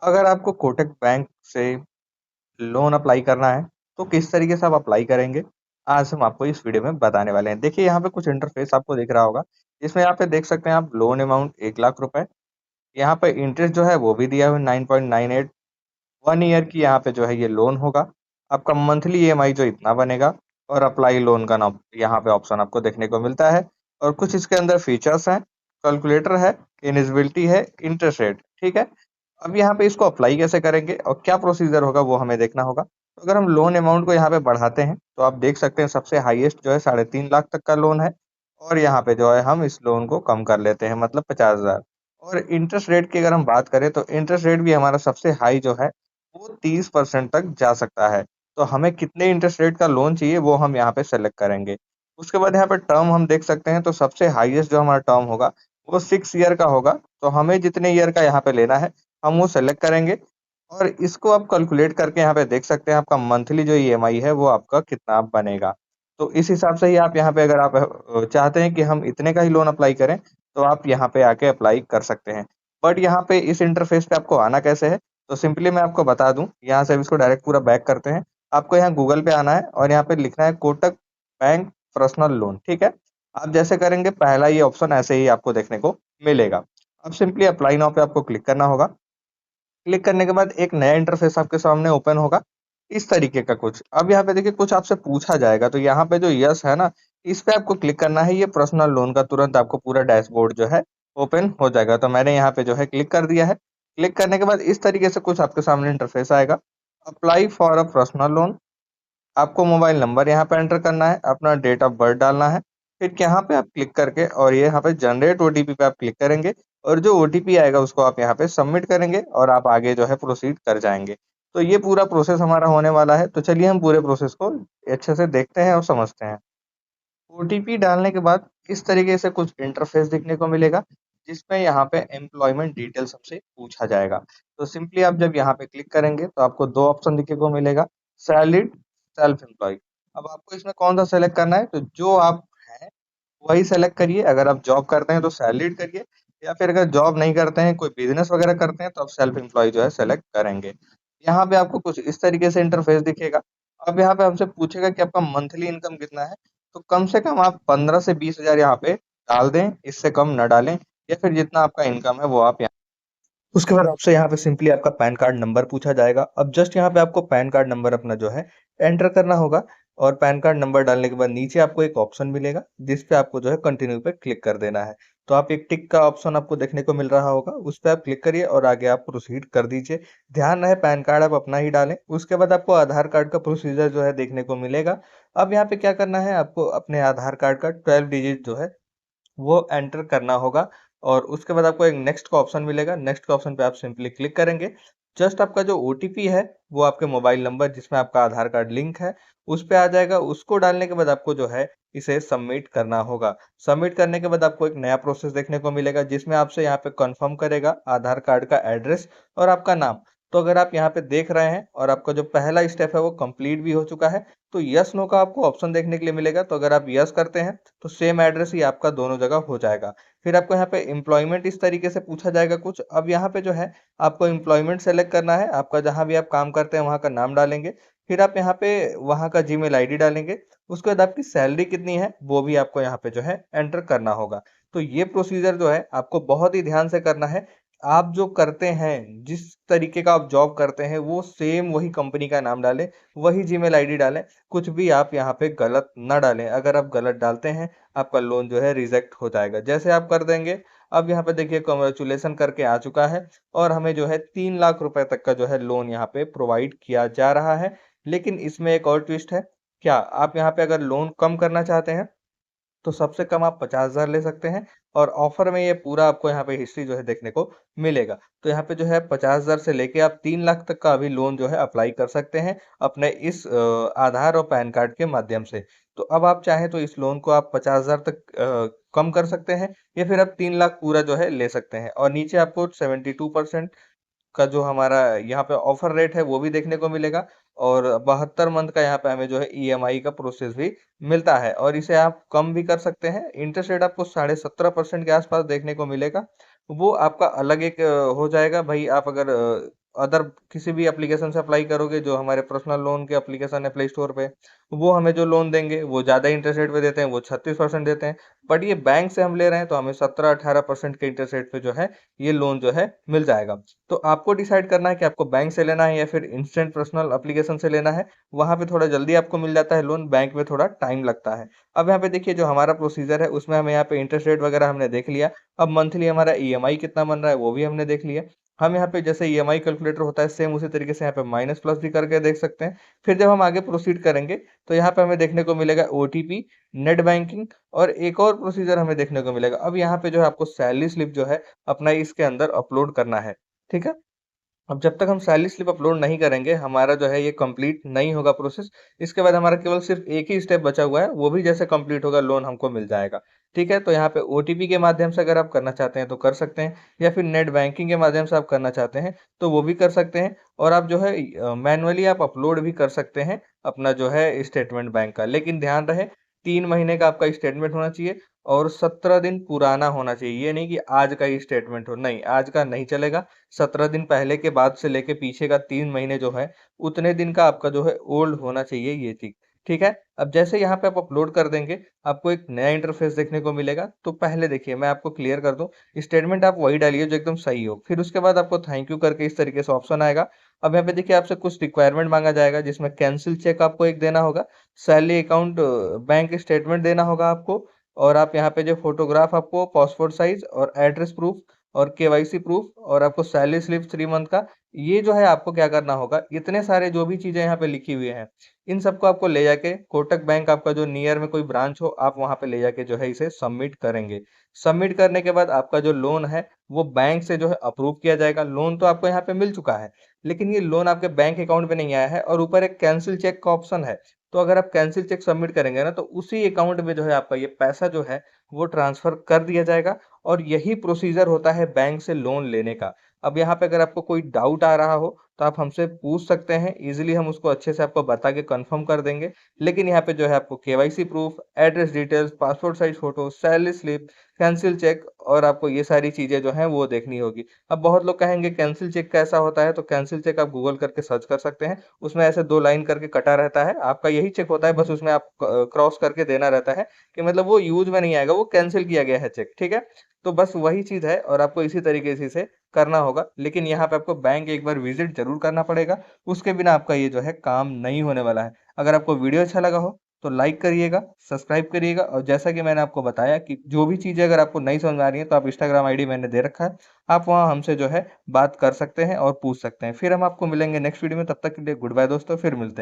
अगर आपको कोटक बैंक से लोन अप्लाई करना है, तो किस तरीके से आप अप्लाई करेंगे? आज हम आपको इस वीडियो में बताने वाले हैं। देखिए यहाँ पे कुछ इंटरफेस आपको दिख रहा होगा, जिसमें यहाँ पे देख सकते हैं आप लोन अमाउंट 1 लाख रुपए, यहाँ पे इंटरेस्ट जो है वो भी दिया हुआ है 9.98, 1 ईयर की यहाँ पे जो है ये लोन होगा। आपका मंथली ईएमआई जो इतना बनेगा और अप्लाई लोन का नाम यहाँ पे ऑप्शन आपको देखने को मिलता है और कुछ इसके अंदर फीचर्स हैं, कैलकुलेटर है, इलिजिबिलिटी है, इंटरेस्ट रेट, ठीक है? अब यहाँ पे इसको अप्लाई कैसे करेंगे और क्या प्रोसीजर होगा वो हमें देखना होगा। तो अगर हम लोन अमाउंट को यहाँ पे बढ़ाते हैं, तो आप देख सकते हैं सबसे हाईएस्ट जो है 3.5 लाख तक का लोन है और यहाँ पे जो है हम इस लोन को कम कर लेते हैं मतलब 50,000। और इंटरेस्ट रेट की अगर हम बात करें तो इंटरेस्ट रेट भी हमारा सबसे हाई जो है वो 30% तक जा सकता है। तो हमें कितने इंटरेस्ट रेट का लोन चाहिए वो हम यहाँ पे सेलेक्ट करेंगे। उसके बाद यहाँ पे टर्म हम देख सकते हैं तो सबसे हाईएस्ट जो हमारा टर्म होगा वो 6 ईयर का होगा। तो हमें जितने ईयर का यहाँ पे लेना है हम वो सेलेक्ट करेंगे और इसको आप कैलकुलेट करके यहाँ पे देख सकते हैं आपका मंथली जो ईएमआई है वो आपका कितना बनेगा। तो इस हिसाब से ही आप यहाँ पे अगर आप चाहते हैं कि हम इतने का ही लोन अप्लाई करें, तो आप यहाँ पे आके अप्लाई कर सकते हैं। बट यहाँ पे इस इंटरफेस पे आपको आना कैसे है? तो सिंपली मैं आपको बता दूं, यहाँ से अब इसको डायरेक्ट पूरा बैक करते हैं। आपको यहाँ गूगल पे आना है और यहाँ पे लिखना है कोटक बैंक पर्सनल लोन, ठीक है? आप जैसे करेंगे पहला ये ऑप्शन ऐसे ही आपको देखने को मिलेगा। अब सिंपली अप्लाई नाउ पे आपको क्लिक करना होगा। क्लिक करने के बाद एक नया इंटरफेस आपके सामने ओपन होगा, इस तरीके का कुछ। अब यहाँ पे देखिए कुछ आपसे पूछा जाएगा, तो यहाँ पे जो यस है ना, इस पे आपको क्लिक करना है। ये पर्सनल लोन का तुरंत आपको पूरा डैशबोर्ड जो है ओपन हो जाएगा। तो मैंने यहाँ पे जो है क्लिक कर दिया है। क्लिक करने के बाद इस तरीके से कुछ आपके सामने इंटरफेस आएगा। Apply for a personal loan, आपको मोबाइल नंबर यहाँ पे एंटर करना है, अपना डेट ऑफ बर्थ डालना है, फिर यहाँ पे आप क्लिक करके और ये यहाँ पे जनरेट ओटीपी पे आप क्लिक करेंगे और जो ओटीपी आएगा उसको आप यहाँ पे सबमिट करेंगे और आप आगे जो है प्रोसीड कर जाएंगे। तो ये पूरा प्रोसेस हमारा होने वाला है। तो चलिए हम पूरे प्रोसेस को अच्छे से देखते हैं और समझते हैं। ओटीपी डालने के बाद इस तरीके से कुछ इंटरफेस देखने को मिलेगा, जिसमें यहाँ पे एम्प्लॉयमेंट डिटेल्स हमसे पूछा जाएगा। तो सिंपली आप जब यहाँ पे क्लिक करेंगे तो आपको दो ऑप्शन दिखने को मिलेगा, सैलरीड, सेल्फ एम्प्लॉय। अब आपको इसमें कौन सा सेलेक्ट करना है? तो जो आप हैं वही सेलेक्ट करिए। अगर आप जॉब करते हैं तो सैलरीड करिए, या फिर अगर जॉब नहीं करते हैं, कोई बिजनेस वगैरह करते हैं, तो आप सेल्फ एम्प्लॉय जो है सेलेक्ट करेंगे। यहाँ पे आपको कुछ इस तरीके से इंटरफेस दिखेगा। अब यहाँ पे हमसे पूछेगा कि आपका मंथली इनकम कितना है। तो कम से कम आप 15 से 20,000 यहाँ पे डाल दें, इससे कम ना डालें, या फिर जितना आपका इनकम है वो आप यहाँ। उसके बाद आपसे यहाँ पे सिंपली आपका पैन कार्ड नंबर पूछा जाएगा। अब जस्ट यहाँ पे आपको पैन कार्ड नंबर अपना जो है एंटर करना होगा और पैन कार्ड नंबर डालने के बाद नीचे आपको एक ऑप्शन मिलेगा, जिस पे आपको जो है कंटिन्यू पे क्लिक कर देना है। तो आप एक टिक का ऑप्शन आपको देखने को मिल रहा होगा, उस पे आप क्लिक करिए और आगे आप प्रोसीड कर दीजिए। ध्यान रहे पैन कार्ड आप अपना ही डालें। उसके बाद आपको आधार कार्ड का प्रोसीजर जो है देखने को मिलेगा। अब यहाँ पे क्या करना है, आपको अपने आधार कार्ड का 12 डिजिट जो है वो एंटर करना होगा और उसके बाद आपको एक नेक्स्ट का ऑप्शन मिलेगा। नेक्स्ट के ऑप्शन पे आप सिंपली क्लिक करेंगे। जस्ट आपका जो ओटीपी है वो आपके मोबाइल नंबर जिसमें आपका आधार कार्ड लिंक है उस पे आ जाएगा। उसको डालने के बाद आपको जो है इसे सबमिट करना होगा। सबमिट करने के बाद आपको एक नया प्रोसेस देखने को मिलेगा, जिसमें आपसे यहाँ पे कंफर्म करेगा आधार कार्ड का एड्रेस और आपका नाम। तो अगर आप यहाँ पे देख रहे हैं और आपका जो पहला स्टेप है वो कंप्लीट भी हो चुका है, तो यस नो का आपको ऑप्शन देखने के लिए मिलेगा। तो अगर आप यस करते हैं तो सेम एड्रेस ही आपका दोनों जगह हो जाएगा। फिर आपको यहाँ पे एम्प्लॉयमेंट इस तरीके से पूछा जाएगा कुछ। अब यहाँ पे जो है आपको एम्प्लॉयमेंट सेलेक्ट करना है। आपका जहाँ भी आप काम करते हैं वहाँ का नाम डालेंगे। फिर आप यहाँ पे वहाँ का जीमेल आईडी डालेंगे। उसके बाद आपकी सैलरी कितनी है वो भी आपको यहाँ पे जो है एंटर करना होगा। तो ये प्रोसीजर जो है आपको बहुत ही ध्यान से करना है। आप जो करते हैं, जिस तरीके का आप जॉब करते हैं, वो सेम वही कंपनी का नाम डालें, वही जीमेल आईडी डालें। कुछ भी आप यहाँ पे गलत ना डालें। अगर आप गलत डालते हैं आपका लोन जो है रिजेक्ट हो जाएगा। जैसे आप कर देंगे, अब यहाँ पे देखिए कांग्रेचुलेशन करके आ चुका है और हमें जो है 3 लाख रुपए तक का जो है लोन यहाँ पे प्रोवाइड किया जा रहा है। लेकिन इसमें एक और ट्विस्ट है। क्या आप यहाँ पे अगर लोन कम करना चाहते हैं तो सबसे कम आप 50,000 ले सकते हैं और ऑफर में ये पूरा आपको यहाँ पे हिस्ट्री जो है देखने को मिलेगा। तो यहाँ पे जो है 50,000 से लेके आप 3 लाख तक का अभी लोन जो है अप्लाई कर सकते हैं अपने इस आधार और पैन कार्ड के माध्यम से। तो अब आप चाहें तो इस लोन को आप 50,000 तक कम कर सकते हैं या फिर आप 3 लाख पूरा जो है ले सकते हैं। और नीचे आपको 72% का जो हमारा यहाँ पे ऑफर रेट है वो भी देखने को मिलेगा और 72 मंथ का यहाँ पे हमें जो है ईएमआई का प्रोसेस भी मिलता है और इसे आप कम भी कर सकते हैं। इंटरेस्ट रेट आपको 17.5% के आसपास देखने को मिलेगा। वो आपका अलग एक हो जाएगा भाई। आप अगर अदर किसी भी एप्लीकेशन से अप्लाई करोगे, जो हमारे पर्सनल लोन के एप्लीकेशन है प्ले स्टोर पे, वो हमें जो लोन देंगे वो ज़्यादा इंटरेस्ट रेट पे देते हैं, वो 36% देते हैं। बट ये बैंक से हम ले रहे हैं तो हमें 17-18% के इंटरेस्ट रेट पे जो है ये लोन जो है मिल जाएगा। तो आपको डिसाइड करना है कि आपको बैंक से लेना है या फिर इंस्टेंट पर्सनल एप्लीकेशन से लेना है। वहाँ पे थोड़ा जल्दी आपको मिल जाता है लोन, बैंक में थोड़ा टाइम लगता है। अब यहाँ पे देखिए जो हमारा प्रोसीजर है उसमें हमें यहाँ पे इंटरेस्ट रेट वगैरह हमने देख लिया। अब मंथली हमारा ईएमआई कितना बन रहा है वो भी हमने देख लिया। हम यहाँ पे जैसे ईएमआई कैलकुलेटर होता है सेम उसी तरीके से यहाँ पे माइनस प्लस भी करके देख सकते हैं। फिर जब हम आगे प्रोसीड करेंगे तो यहाँ पे हमें देखने को मिलेगा ओटीपी, नेट बैंकिंग और एक और प्रोसीजर हमें देखने को मिलेगा। अब यहाँ पे जो है आपको सैलरी स्लिप जो है अपना इसके अंदर अपलोड करना है। ठीक है? अब जब तक हम सैलरी स्लिप अपलोड नहीं करेंगे, हमारा जो है ये कंप्लीट नहीं होगा प्रोसेस। इसके बाद हमारा केवल सिर्फ एक ही स्टेप बचा हुआ है, वो भी जैसे कंप्लीट होगा लोन हमको मिल जाएगा। ठीक है? तो यहाँ पे ओटीपी के माध्यम से अगर आप करना चाहते हैं तो कर सकते हैं, या फिर नेट बैंकिंग के माध्यम से आप करना चाहते हैं तो वो भी कर सकते हैं। और आप जो है मैनुअली आप अपलोड भी कर सकते हैं अपना जो है स्टेटमेंट बैंक का। लेकिन ध्यान रहे 3 महीने का आपका स्टेटमेंट होना चाहिए और 17 दिन पुराना होना चाहिए। ये नहीं कि आज का ही स्टेटमेंट हो, नहीं, आज का नहीं चलेगा। 17 दिन पहले के बाद से लेके पीछे का 3 महीने जो है, उतने दिन का आपका जो है ओल्ड होना चाहिए ये चीज़। ठीक है? अब जैसे यहाँ पे आप अपलोड कर देंगे, आपको एक नया इंटरफ़ेस देखने को मिलेगा। तो पहले देखिए मैं आपको क्लियर कर दूँ, स्टेटमेंट आप वही डालिए जो एकदम सही हो। फिर उसके बाद आपको थैंक यू करके इस तरीके से ऑप्शन आएगा। अब यहाँ पे देखिए आपसे कुछ रिक्वायरमेंट माँगा जाएगा, जिसमें कैंसल चेक आपको एक देना होगा, सैलरी अकाउंट बैंक स्टेटमेंट देना होगा आपको, और आप यहाँ पे जो फ़ोटोग्राफ आपको पासपोर्ट साइज़ और एड्रेस प्रूफ और केवाईसी प्रूफ और आपको सैलरी स्लिप 3 मंथ का, ये जो है आपको क्या करना होगा, इतने सारे जो भी चीज़ें यहाँ पे लिखी हुई हैं, इन सबको आपको ले जाके कोटक बैंक आपका जो नियर में कोई ब्रांच हो, आप वहाँ पे ले जाके जो है इसे सबमिट करेंगे। सबमिट करने के बाद आपका जो लोन है, वो बैंक से जो है अप्रूव किया जाएगा। लोन तो आपको यहाँ पे मिल चुका है, लेकिन ये लोन आपके बैंक अकाउंट में नहीं आया है और ऊपर एक कैंसल चेक का ऑप्शन है। तो अगर आप कैंसल चेक सबमिट करेंगे ना, तो उसी अकाउंट में जो है आपका ये पैसा जो है, वो ट्रांसफ़र कर दिया जाएगा। और यही प्रोसीजर होता है बैंक से लोन लेने का। अब यहाँ पे अगर आपको कोई डाउट आ रहा हो, तो आप हमसे पूछ सकते हैं, ईज़िली हम उसको अच्छे से आपको बता के कन्फर्म कर देंगे। लेकिन यहाँ पे जो है आपको KYC proof, address details, passport size photo, salary slip, cancel cheque और आपको ये सारी चीज़ें जो हैं वो देखनी होगी। अब बहुत लोग कहेंगे कैंसल चेक कैसा होता है? तो कैंसल चेक आप गूगल करके सर्च कर सकते हैं। उसमें ऐसे 2 लाइन करके कटा रहता है, आपका यही चेक होता है, बस उसमें आप क्रॉस करके देना रहता है कि मतलब वो यूज़ में नहीं आएगा, वो कैंसल किया गया है चेक। ठीक है? तो बस वही चीज़ है और आपको इसी तरीके से इसे करना होगा। लेकिन यहाँ पे आपको बैंक एक बार विज़िट ज़रूर करना पड़ेगा, उसके बिना आपका ये जो है काम नहीं होने वाला है। अगर आपको वीडियो अच्छा लगा हो तो लाइक करिएगा, सब्सक्राइब करिएगा, और जैसा कि मैंने आपको बताया कि जो भी चीज़ें अगर आपको नहीं समझ में आ रही हैं तो आप इंस्टाग्राम आईडी मैंने दे रखा है, आप वहाँ हमसे जो है बात कर सकते हैं और पूछ सकते हैं। फिर हम आपको मिलेंगे नेक्स्ट वीडियो में, तब तक के लिए गुड बाय दोस्तों, फिर मिलते हैं।